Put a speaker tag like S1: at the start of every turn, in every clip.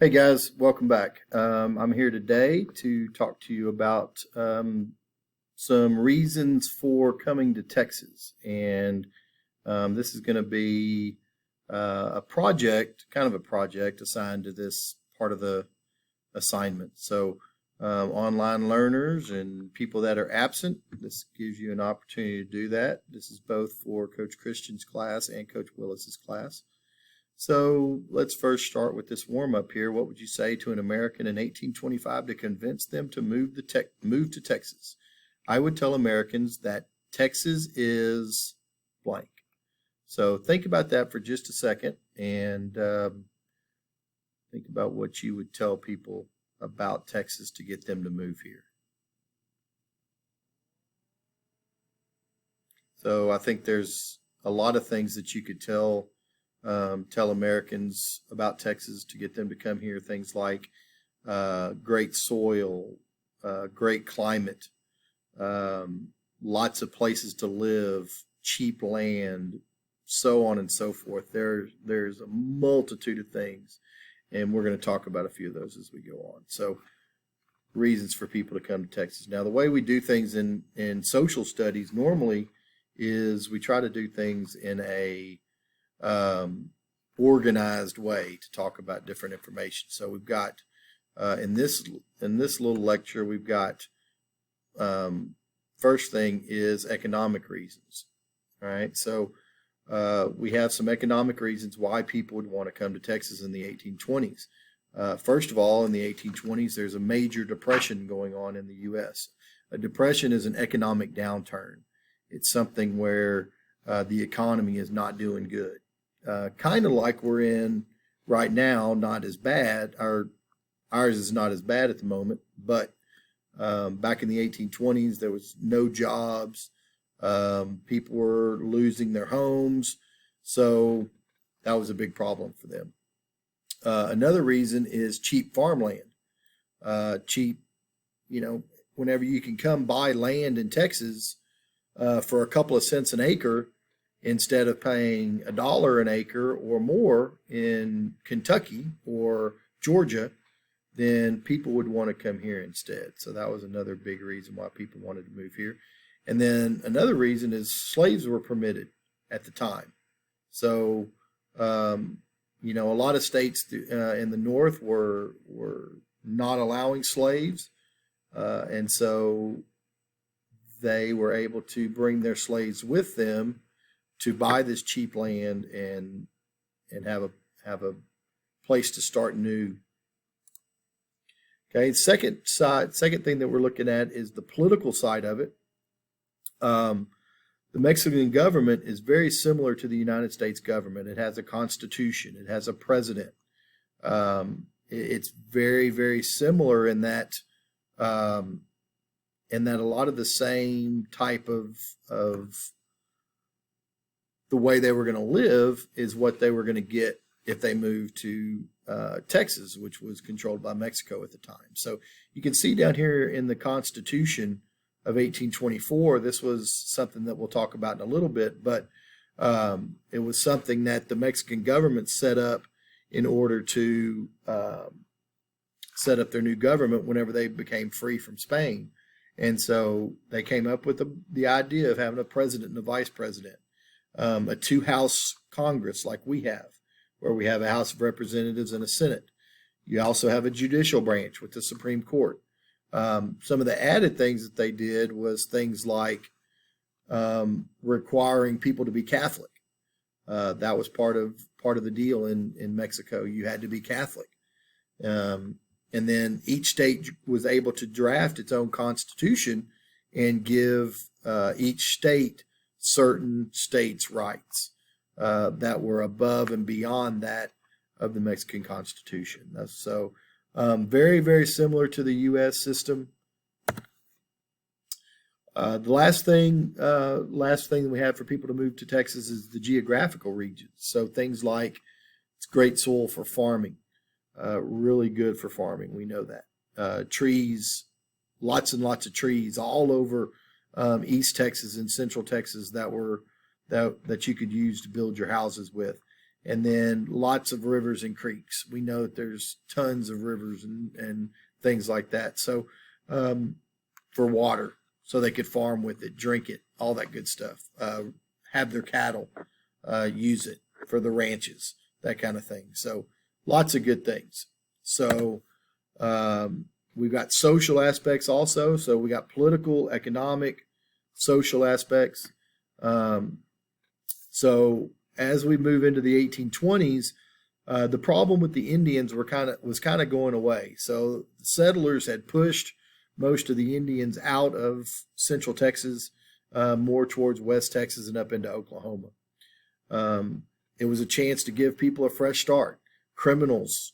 S1: Hey guys, welcome back. I'm here today to talk to you about some reasons for coming to Texas. And this is going to be a project, kind of a project assigned to this part of the assignment. So, online learners and people that are absent, this gives you an opportunity to do that. This is both for Coach Christian's class and Coach Willis's class. So let's first start with this warm up here. What would you say to an American in 1825 to convince them to move to Texas? I would tell Americans that Texas is blank. So think about that for just a second and think about what you would tell people about Texas to get them to move here. So I think there's a lot of things that you could tell Americans about Texas to get them to come here. Things like great soil, great climate, lots of places to live, cheap land, so on and so forth. There's a multitude of things, and we're going to talk about a few of those as we go on. So, reasons for people to come to Texas. Now, the way we do things in social studies normally is we try to do things in a organized way to talk about different information. So we've got in this little lecture, we've got first thing is economic reasons. All right, so we have some economic reasons why people would want to come to Texas in the 1820s. First of all, in the 1820s, there's a major depression going on in the U.S. A depression is an economic downturn. It's something where the economy is not doing good. Kind of like we're in right now, not as bad. Ours is not as bad at the moment, but back in the 1820s, there was no jobs. People were losing their homes, so that was a big problem for them. Another reason is cheap farmland. Cheap, whenever you can come buy land in Texas for a couple of cents an acre, instead of paying $1 an acre or more in Kentucky or Georgia, then people would want to come here instead. So that was another big reason why people wanted to move here. And then another reason is slaves were permitted at the time. So, a lot of states in the North were not allowing slaves. And so they were able to bring their slaves with them to buy this cheap land and have a place to start new. Okay, second thing that we're looking at is the political side of it. The Mexican government is very similar to the United States government. It has a constitution. It has a president. It's very, very similar in that a lot of the same type of the way they were going to live is what they were going to get if they moved to Texas, which was controlled by Mexico at the time. So you can see down here in the Constitution of 1824, this was something that we'll talk about in a little bit, but it was something that the Mexican government set up in order to set up their new government whenever they became free from Spain. And so they came up with the idea of having a president and a vice president. A two-house Congress like we have, where we have a House of Representatives and a Senate. You also have a judicial branch with the Supreme Court. Some of the added things that they did was things like requiring people to be Catholic. That was part of the deal in Mexico. You had to be Catholic. And then each state was able to draft its own constitution and give each state certain states' rights that were above and beyond that of the Mexican Constitution. So very, very similar to the U.S. system. The last thing we have for people to move to Texas is the geographical regions. So things like it's great soil for farming, really good for farming. We know that. Trees, lots and lots of trees all over East Texas and Central Texas that you could use to build your houses with. and then lots of rivers and creeks. We know that there's tons of rivers and things like that. So for water, so they could farm with it, drink it, all that good stuff. Have their cattle use it for the ranches, that kind of thing. So lots of good things. So we've got social aspects also. So we got political, economic, social aspects. So as we move into the 1820s, the problem with the Indians was kind of going away. So the settlers had pushed most of the Indians out of Central Texas, more towards West Texas and up into Oklahoma. It was a chance to give people a fresh start. Criminals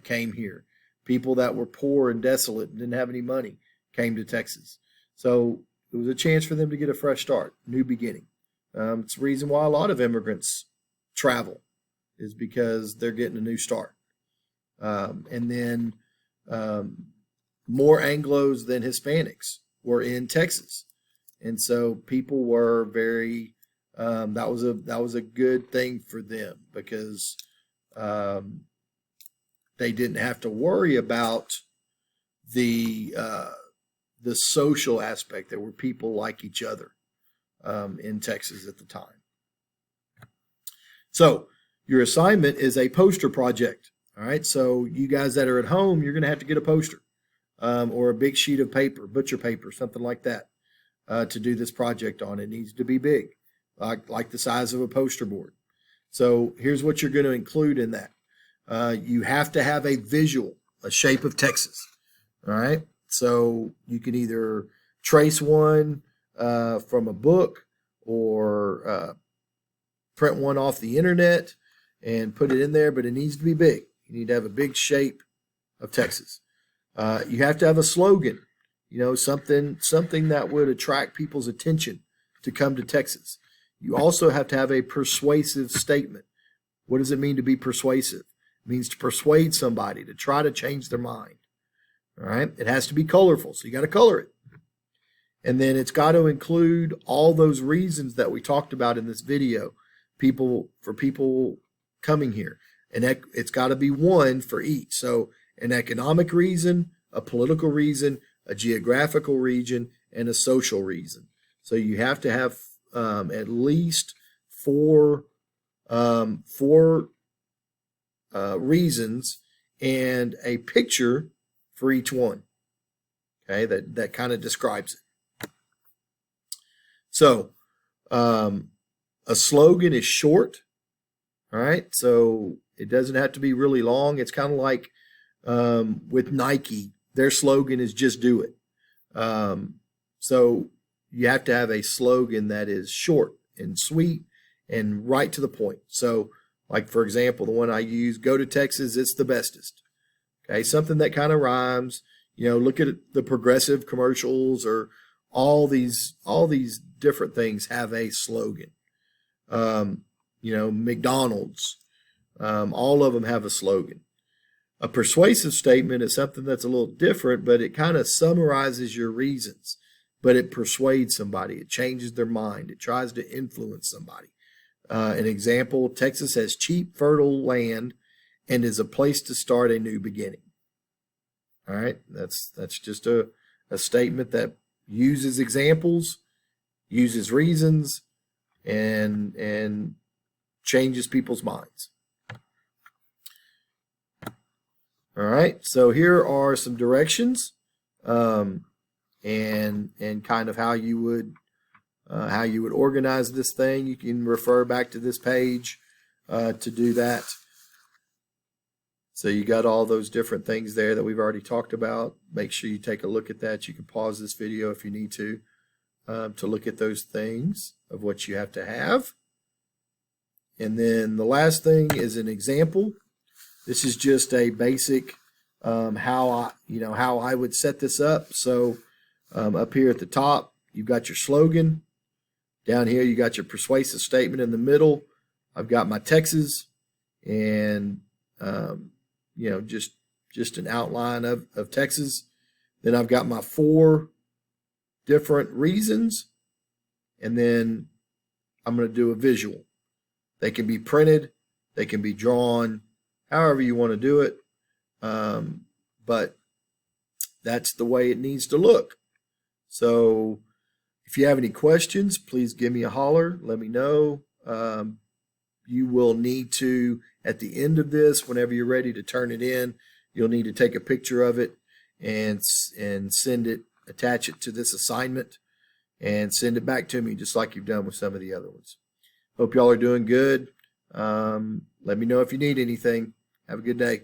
S1: came here. People that were poor and desolate and didn't have any money came to Texas. So it was a chance for them to get a fresh start, new beginning. It's the reason why a lot of immigrants travel, is because they're getting a new start. And then more Anglos than Hispanics were in Texas. And so people were very, that was a good thing for them, because they didn't have to worry about the social aspect. There were people like each other in Texas at the time. So your assignment is a poster project. All right. So you guys that are at home, you're going to have to get a poster or a big sheet of paper, butcher paper, something like that, to do this project on. It needs to be big, like the size of a poster board. So here's what you're going to include in that. You have to have a visual, a shape of Texas. All right. So you can either trace one from a book, or print one off the internet and put it in there, but it needs to be big. You need to have a big shape of Texas. You have to have a slogan, something that would attract people's attention to come to Texas. You also have to have a persuasive statement. What does it mean to be persuasive? It means to persuade somebody, to try to change their mind. All right. It has to be colorful, so you got to color it. And then it's got to include all those reasons that we talked about in this video, for people coming here. And it's got to be one for each. So an economic reason, a political reason, a geographical region, and a social reason. So you have to have at least four reasons and a picture for each one. Okay, that kind of describes it. So a slogan is short. All right, so it doesn't have to be really long. It's kind of like with Nike, their slogan is "Just do it." So you have to have a slogan that is short and sweet and right to the point. So, like for example, the one I use: "Go to Texas, it's the bestest." Okay, something that kind of rhymes. Look at the progressive commercials, or all these different things have a slogan. McDonald's, all of them have a slogan. A persuasive statement is something that's a little different, but it kind of summarizes your reasons, but it persuades somebody. It changes their mind. It tries to influence somebody. An example: Texas has cheap, fertile land and is a place to start a new beginning. All right, that's just a statement that uses examples, uses reasons, and changes people's minds. All right, so here are some directions, and kind of how you would organize this thing. You can refer back to this page to do that. So you got all those different things there that we've already talked about. Make sure you take a look at that. You can pause this video if you need to look at those things of what you have to have. And then the last thing is an example. This is just a basic how I would set this up. So up here at the top, you've got your slogan. Down here, you got your persuasive statement. In the middle, I've got my Texas, and just an outline of Texas. Then I've got my 4 different reasons, and then I'm going to do a visual. They can be printed, They can be drawn however you want to do it. But that's the way it needs to look. So if you have any questions, please give me a holler. Let me know. You will need to, at the end of this, whenever you're ready to turn it in, you'll need to take a picture of it and send it, attach it to this assignment, and send it back to me just like you've done with some of the other ones. Hope y'all are doing good. Let me know if you need anything. Have a good day.